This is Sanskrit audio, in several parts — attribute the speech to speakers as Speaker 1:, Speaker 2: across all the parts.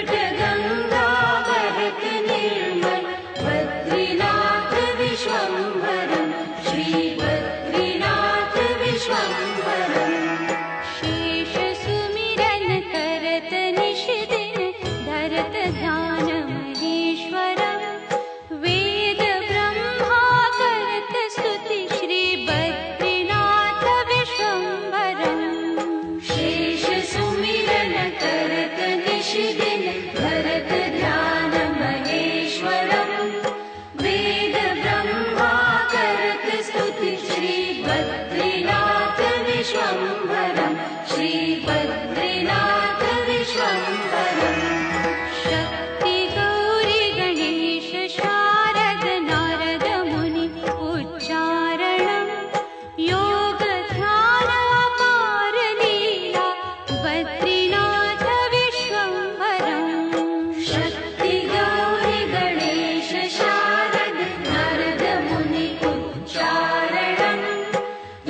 Speaker 1: गंगा बहत निर्मल बद्रीनाथ विश्वम्भरं श्री बद्रीनाथ विश्वम्भरं। शेष सुमिरन करत निश दिन धरत ध्यान महेश्वरं। वेद ब्रह्मा करत स्तुति श्री बद्रीनाथ विश्वम्भरं। शेष सुमिरन करत निश दिन धरत ध्यान महेश्वरं। वेद ब्रह्मा करत स्तुति श्री बद्रीनाथ विश्वम्भरं श्री बद्रीनाथ विश्वम्भरं। शक्ति गौरी गणेश शारद नारद मुनि उच्चारणं। योग ध्यान अपार लीला बद्रीनाथ विश्वम्भरं। शक्ति गौरी गणेश शारद नारद मुनि उच्चारणं।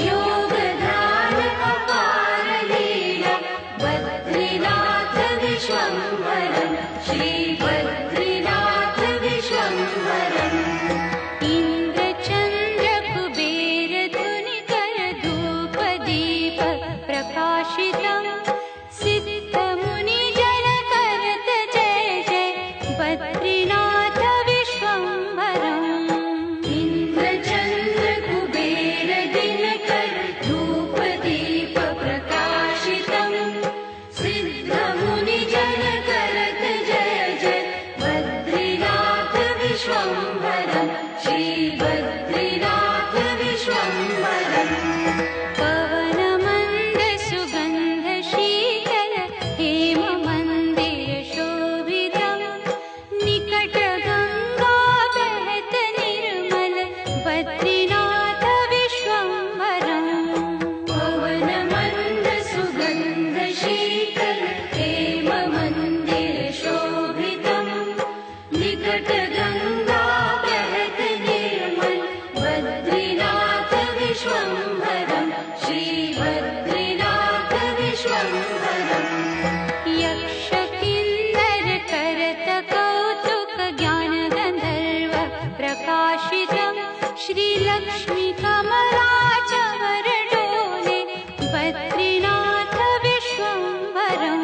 Speaker 1: योग ध्यान अपार लीला बद्रीनाथ विश्वम्भरं श्री बद्रीनाथ विश्वम्भरम्। इंद्र चंद्र कुबेर धुनि कर धूप दीप प्रकाशितं। सिद्ध मुनि जन करत जय जय बद्रीनाथ विश्वम्भरम्। इंद्र चंद्र कुबेर दिनकर धूप दीप प्रकाशितं। सिद्ध मुनि जन करत जय जय बद्रीनाथ विश्वम्भरं श्री बद्रीनाथ विश्वम्भरम्। पवन मंद सुगंध शीतल हेम मंदिर शोभितं। निकट गंगा बहत निर्मल बद्रीनाथ विश्वम्भरं। पवन मंद सुगंध शीतल हेम मंदिर शोभितं। निकट गंगा बहत निर्मल बद्रीनाथ विश्वम्भरं श्री बद्रीनाथ विश्वम्भरम्। यक्ष किन्नर करत कौतुक ज्ञान गंधर्व प्रकाशितं। श्री लक्ष्मी कमला चवर डोले बद्रीनाथ विश्वम्भरं।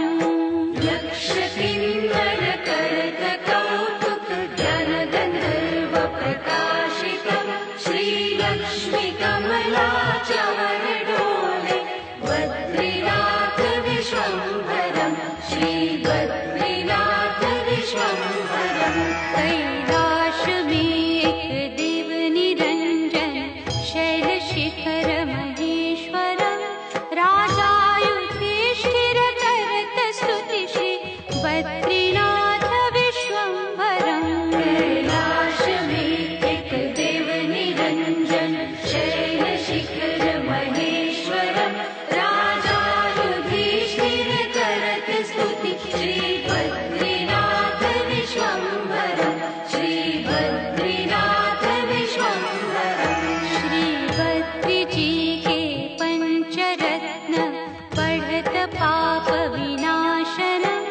Speaker 1: यक्ष किन्नर करत कौतुक ज्ञान गंधर्व प्रकाशितं। श्री लक्ष्मी कमला चवर डोले बद्रीनाथ विश्वम्भरं श्री बद्रीनाथ विश्वम्भरं। कैलाश में एक देव निरंजन शैल शिखर महेश्वरं। राजा युधिष्ठिर करत स्तुति श्री बद्रीनाथ विश्वम्भरं। कैलाश में एक देव निरंजन शैल शिखर महेश्वरं। राजा युधिष्ठिर करत स्तुति श्री बद्रीनाथ विश्वम्भरं श्री बद्रीनाथ विश्वम्भरं। श्री बद्री जी के पंचरत्न पढ़त पाप विनाशनं।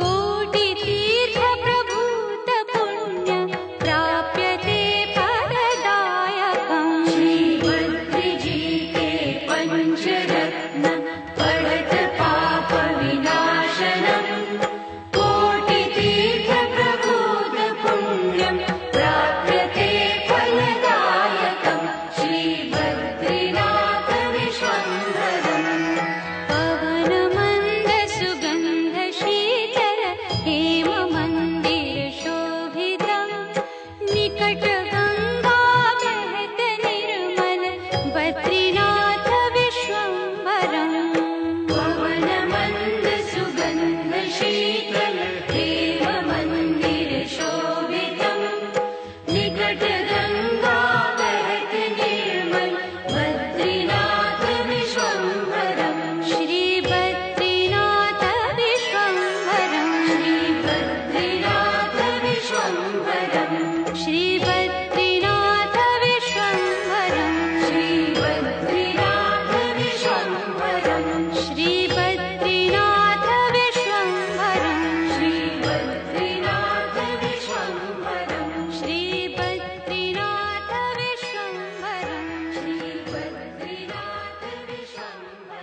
Speaker 1: कोटि तीर्थ प्रभूत पुण्य प्राप्यते फलदायकम्। श्री बद्री जी के पंचरत्न पढ़त पाप विनाशनं। कोटि तीर्थ प्रभूत पुण्यं प्राप्यते फलदायकम् श्री बद्रीनाथ विश्वम्भरम्। पवन मंद सुगंध शीतल हे